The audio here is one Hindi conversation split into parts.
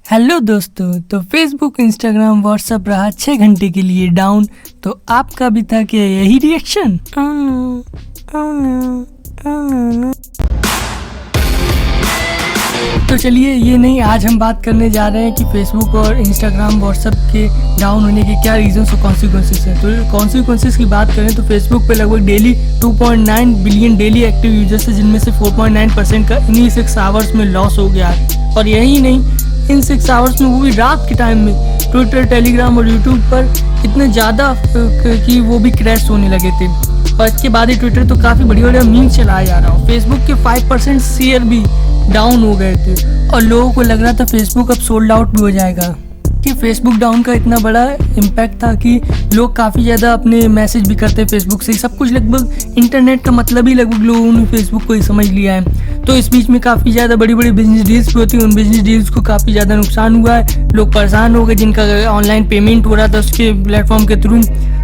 हेलो दोस्तों। तो फेसबुक, इंस्टाग्राम, व्हाट्सएप रहा 6 घंटे के लिए डाउन। तो आपका भी था क्या यही रिएक्शन? तो चलिए ये नहीं, आज हम बात करने जा रहे हैं कि फेसबुक और इंस्टाग्राम, व्हाट्सएप के डाउन होने के क्या रीजंस और कॉन्सिक्वेंसेस हैं। तो कॉन्सिक्वेंसेस की बात करें तो फेसबुक पे लगभग daily 2.9 billion daily active users है, जिनमें से 4.9% का इन्हीं 6 आवर्स में लॉस हो गया है। और यही नहीं, इन 6 आवर्स में, वो भी रात के टाइम में, ट्विटर, टेलीग्राम और यूट्यूब पर इतने ज़्यादा कि वो भी क्रैश होने लगे थे। और इसके बाद ही ट्विटर तो काफ़ी बढ़िया मीम्स चलाया जा रहा हो। फेसबुक के 5% शेयर भी डाउन हो गए थे और लोगों को लग रहा था फेसबुक अब सोल्ड आउट भी हो जाएगा। कि फेसबुक डाउन का इतना बड़ा इम्पैक्ट था कि लोग काफ़ी ज़्यादा अपने मैसेज भी करते हैं फेसबुक से। सब कुछ लगभग इंटरनेट का मतलब ही लगभग लोगों ने फेसबुक को ही समझ लिया है। तो इस बीच में काफ़ी ज़्यादा बड़ी बड़ी बिजनेस डील्स भी होती हैं, उन बिजनेस डील्स को काफ़ी ज़्यादा नुकसान हुआ है। लोग परेशान हो गए, जिनका ऑनलाइन पेमेंट हो रहा था उसके प्लेटफॉर्म के थ्रू।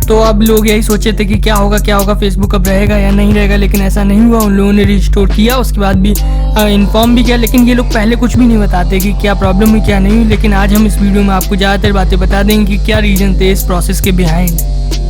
तो अब लोग यही सोचे थे कि क्या होगा फेसबुक अब रहेगा या नहीं रहेगा, लेकिन ऐसा नहीं हुआ। उन लोगों ने रिस्टोर किया, उसके बाद भी इन्फॉर्म भी किया। लेकिन ये लोग पहले कुछ भी नहीं बताते कि क्या प्रॉब्लम हुई क्या नहीं हुई। लेकिन आज हम इस वीडियो में आपको ज़्यादातर बातें बता देंगे कि क्या रीज़न थे इस प्रोसेस के बिहाइंड।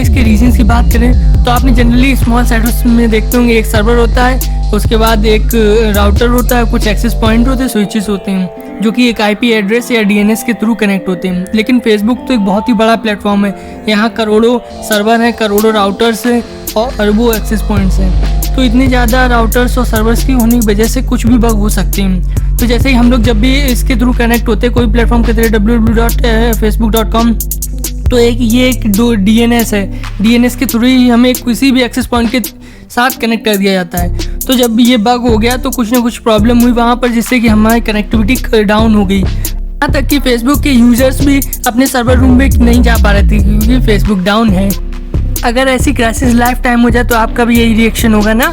इसके रीजंस की बात करें तो आपने जनरली स्मॉल सेटअप्स में देखते होंगे, एक सर्वर होता है, उसके बाद एक राउटर होता है, कुछ एक्सेस पॉइंट होते हैं, स्विचेस होते हैं जो कि एक आईपी एड्रेस या डीएनएस के थ्रू कनेक्ट होते हैं। लेकिन फेसबुक तो एक बहुत ही बड़ा प्लेटफॉर्म है, यहाँ करोड़ों सर्वर हैं, करोड़ों राउटर्स हैं और अरबों एक्सेस पॉइंट्स हैं। तो इतने ज़्यादा राउटर्स और सर्वर्स की होने की वजह से कुछ भी बग हो सकते हैं। तो जैसे ही हम लोग जब भी इसके थ्रू कनेक्ट होते हैं कोई प्लेटफॉर्म के थ्रू www.facebook.com, तो एक डीएनएस है, डीएनएस के थ्रू ही हमें किसी भी एक्सेस पॉइंट के साथ कनेक्ट कर दिया जाता है। तो जब ये बग हो गया तो कुछ ना कुछ प्रॉब्लम हुई वहाँ पर, जिससे कि हमारी कनेक्टिविटी डाउन हो गई। यहाँ तक कि फेसबुक के यूजर्स भी अपने सर्वर रूम में नहीं जा पा रहे थे क्योंकि फेसबुक डाउन है। अगर ऐसी क्राइसिस लाइफ टाइम हो जाए तो आपका भी यही रिएक्शन होगा ना।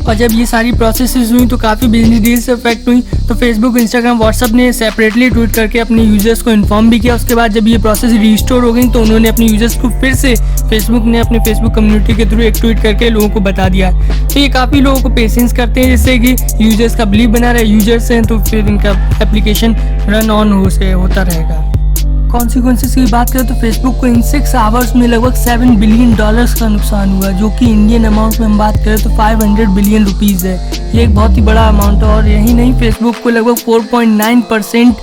और जब ये सारी प्रोसेसेस हुई तो काफ़ी बिजनेस डील्स अफेक्ट हुई। तो फेसबुक, इंस्टाग्राम, व्हाट्सएप ने सेपरेटली ट्वीट करके अपने यूजर्स को इन्फॉर्म भी किया। उसके बाद जब ये प्रोसेस रिस्टोर हो गई तो उन्होंने अपने यूजर्स को फिर से, फेसबुक ने अपने फेसबुक कम्युनिटी के थ्रू एक ट्वीट करके लोगों को बता दिया। तो ये काफ़ी लोगों को पेशेंस करते हैं, जिससे कि यूजर्स का बिलीव बना रहे। यूजर्स हैं तो फिर इनका एप्लीकेशन रन ऑन होता रहेगा। कॉन्सिक्वेंसेस की बात करें तो फेसबुक को इन 6 आवर्स में लगभग $7 बिलियन का नुकसान हुआ, जो कि इंडियन अमाउंट में हम बात करें तो 500 बिलियन रुपीज़ है। ये एक बहुत ही बड़ा अमाउंट है। और यही नहीं, फेसबुक को लगभग 4.9%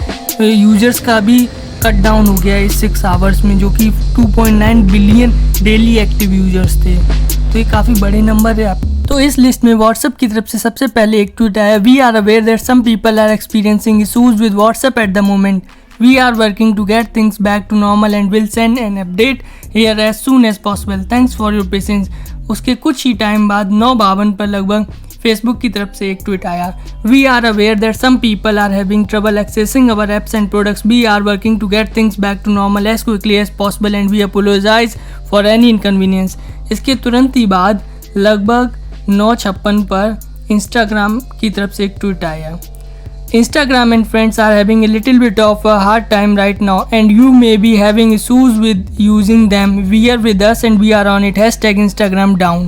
यूजर्स का भी कट डाउन हो गया इस 6 आवर्स में, जो कि 2.9 बिलियन डेली एक्टिव यूजर्स थे। तो ये काफ़ी बड़े नंबर है। तो इस लिस्ट में व्हाट्सएप की तरफ से सबसे पहले एक ट्वीट आया, we are aware that some people are experiencing issues with WhatsApp at the moment. We are working to get things back to normal and will send an update here as soon as possible. Thanks for your patience. उसके कुछ ही टाइम बाद 9:52 पर लगभग फेसबुक की तरफ से एक ट्वीट आया, We are aware that some people are having trouble accessing our apps and products. We are working to get things back to normal as quickly as possible and we apologize for any inconvenience. इसके तुरंत ही बाद लगभग 9:56 पर इंस्टाग्राम की तरफ से एक ट्वीट आया, Instagram and friends are having a little bit of a hard time right now and you may be having issues with using them. Bear with us and we are on it. #Instagram down.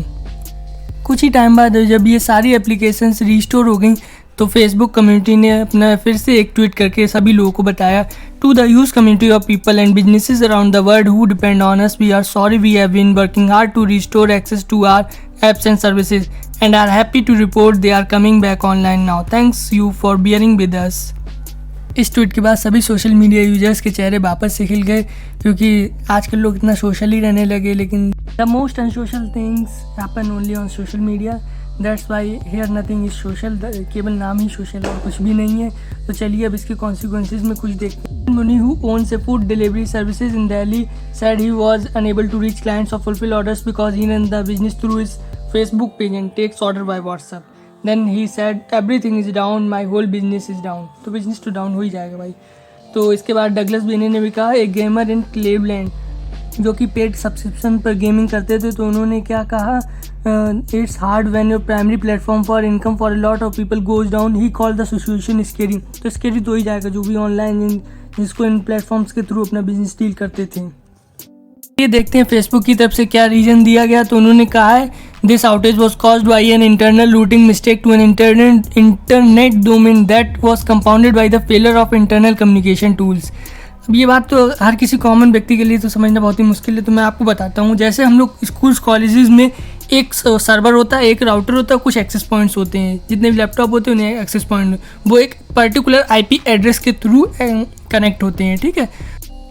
कुछ ही टाइम बाद जब ये सारी एप्लीकेशंस रिस्टोर हो गई तो फेसबुक कम्युनिटी ने अपना फिर से एक ट्वीट करके सभी लोगों को बताया, to the huge community of people and businesses around the world who depend on us, we are sorry, we have been working hard to restore access to our apps and services and are happy to report they are coming back online now. Thanks you for bearing with us. इस ट्वीट के बाद सभी सोशल मीडिया यूजर्स के चेहरे वापस से खिल गए, क्योंकि आजकल लोग इतना सोशल ही रहने लगे। लेकिन the most unsocial things happen only on social media, that's why here nothing is social. केवल नाम ही सोशल और कुछ भी नहीं है। तो चलिए अब इसके कॉन्सिक्वेंसेज में कुछ देखते हैं। Muni who owns a food delivery services in Delhi said he was unable to reach clients or fulfill orders because he ran the business through his Facebook page and takes order by WhatsApp. Then he said everything is down, my whole business is down. तो बिजनेस तो डाउन हो ही जाएगा भाई। तो इसके बाद डगलस बेने ने भी कहा, एक गेमर इन क्लीवलैंड जो कि पेड सब्सक्रिप्शन पर गेमिंग करते थे, तो उन्होंने क्या कहा, it's hard when your primary platform for income for a lot of people goes down, he call the situation scary. तो स्केरी तो ही जाएगा जो भी ऑनलाइन जिसको इन प्लेटफॉर्म्स के थ्रू अपना बिजनेस डील करते थे। ये देखते हैं फेसबुक की तरफ से क्या रीजन दिया गया। तो उन्होंने कहा है this outage was caused by an internal routing mistake to an internet domain that was compounded by the failure of internal communication tools. अब ये बात तो हर किसी कॉमन व्यक्ति के लिए तो समझना बहुत ही मुश्किल है, तो मैं आपको बताता हूँ। जैसे हम लोग स्कूल्स कॉलेजेस में एक सर्वर होता है, एक राउटर होता है, कुछ एक्सेस पॉइंट्स होते हैं, जितने भी लैपटॉप होते हैं उन्हें एक्सेस पॉइंट, वो एक पर्टिकुलर आईपी एड्रेस के थ्रू कनेक्ट होते हैं, ठीक है,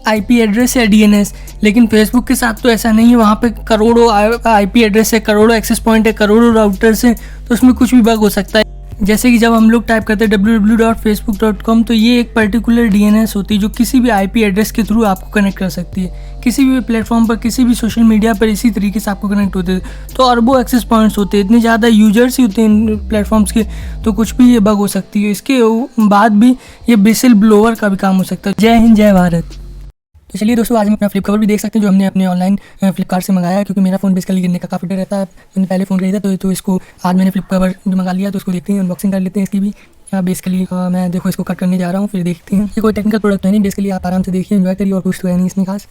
आईपी एड्रेस या डीएनएस। लेकिन फेसबुक के साथ तो ऐसा नहीं है, वहाँ पे करोड़ों आईपी एड्रेस है, करोड़ों एक्सेस पॉइंट है, करोड़ों राउटर्स हैं, तो उसमें कुछ भी बग हो सकता है। जैसे कि जब हम लोग टाइप करते हैं www.facebook.com, तो ये एक पर्टिकुलर डीएनएस होती है जो किसी भी आईपी एड्रेस के थ्रू आपको कनेक्ट कर सकती है, किसी भी प्लेटफॉर्म पर, किसी भी सोशल मीडिया पर इसी तरीके से आपको कनेक्ट होते हैं। तो अरबों एक्सेस पॉइंट्स होते हैं, इतने ज़्यादा यूजर्स ही होते हैं इन प्लेटफॉर्म्स के, तो कुछ भी ये बग हो सकती है। इसके बाद भी ये विसल ब्लोअर का भी काम हो सकता है। जय हिंद, जय भारत। तो चलिए दोस्तों, आज हम अपना फ्लिप कवर भी देख सकते हैं जो हमने अपने ऑनलाइन फ्लिपकार्ट से मंगाया है, क्योंकि मेरा फ़ोन बेसिकली गिरने का काफ़ी डर रहता है। मैंने पहले फ़ोन खरीदा तो इसको आज मैंने फ्लिप कवर जो मंगा लिया, तो इसको देखते हैं, अनबॉक्सिंग कर लेते हैं इसकी भी। बेसिकली मैं देखो इसको कट करने जा रहा हूँ, फिर देखते हैं। ये कोई टेक्निकल प्रोडक्ट है नहीं, बेसिकली आप आराम से देखिए, एंजॉय करिए, और कुछ तो है नहीं इसमें खास।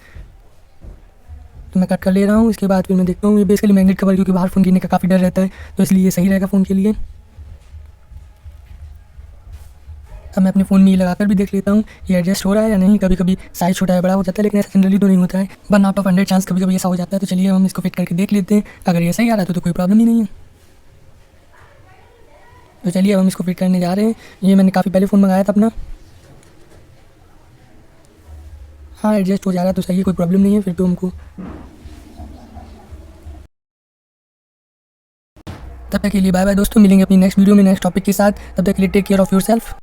तो मैं कट कर ले रहा हूँ, इसके बाद फिर मैं देखता हूँ। ये बेसिकली मैग्नेट कवर, क्योंकि बाहर फ़ोन गिरने का काफ़ी डर रहता है, तो इसलिए ये सही रहेगा फ़ोन के लिए। अब मैं अपने फ़ोन में ये लगाकर भी देख लेता हूँ ये एडजस्ट हो रहा है या नहीं। कभी कभी साइज़ छोटा है बड़ा हो जाता है, लेकिन ऐसा जनरली तो नहीं होता है। 1 आउट ऑफ 100 चांस कभी कभी ऐसा हो जाता है। तो चलिए हम इसको फिट करके देख लेते हैं, अगर ये सही आ रहा है तो कोई प्रॉब्लम ही नहीं है। तो चलिए अब हम इसको फिट करने जा रहे हैं। ये मैंने काफ़ी पहले फ़ोन मंगाया था अपना। हाँ, एडजस्ट हो जा रहा है तो सही है, कोई प्रॉब्लम नहीं है फिर तो हमको। तब तक के लिए बाय बाय दोस्तों, मिलेंगे अपनी नेक्स्ट वीडियो में नेक्स्ट टॉपिक के साथ। तब तक के लिए टेक केयर ऑफ़ योरसेल्फ।